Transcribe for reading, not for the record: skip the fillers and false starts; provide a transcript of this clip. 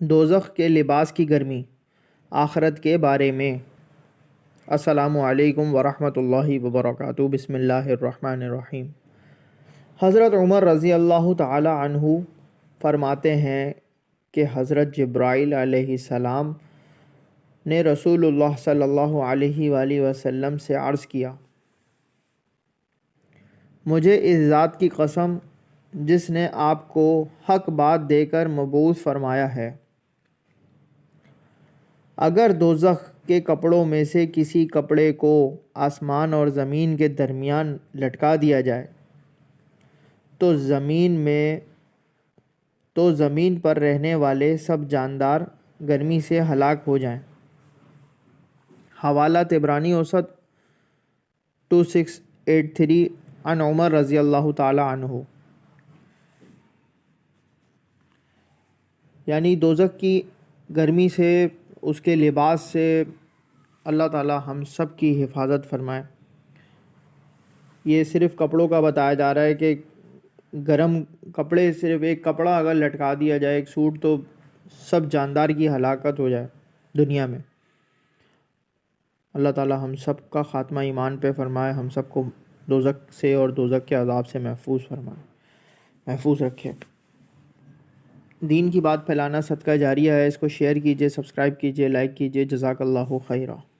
دوزخ کے لباس کی گرمی، آخرت کے بارے میں۔ السلام علیکم ورحمۃ اللہ وبرکاتہ۔ بسم اللہ الرحمن الرحیم۔ حضرت عمر رضی اللہ تعالی عنہ فرماتے ہیں کہ حضرت جبرائیل علیہ السلام نے رسول اللہ صلی اللہ علیہ وآلہ وسلم سے عرض کیا، مجھے اس ذات کی قسم جس نے آپ کو حق بات دے کر مبعوث فرمایا ہے، اگر دوزخ کے کپڑوں میں سے کسی کپڑے کو آسمان اور زمین کے درمیان لٹکا دیا جائے تو زمین پر رہنے والے سب جاندار گرمی سے ہلاک ہو جائیں۔ حوالہ طبرانی اوسط 2683 عن عمر رضی اللہ تعالی عنہ۔ یعنی دوزخ کی گرمی سے، اس کے لباس سے اللہ تعالی ہم سب کی حفاظت فرمائے۔ یہ صرف کپڑوں کا بتایا جا رہا ہے کہ گرم کپڑے، صرف ایک کپڑا اگر لٹکا دیا جائے، ایک سوٹ، تو سب جاندار کی ہلاکت ہو جائے دنیا میں۔ اللہ تعالی ہم سب کا خاتمہ ایمان پہ فرمائے، ہم سب کو دوزخ سے اور دوزخ کے عذاب سے محفوظ فرمائے، محفوظ رکھے۔ دین کی بات پھیلانا صدقہ جاریہ ہے، اس کو شیئر کیجئے، سبسکرائب کیجئے، لائک کیجئے۔ جزاک اللہ خیرہ۔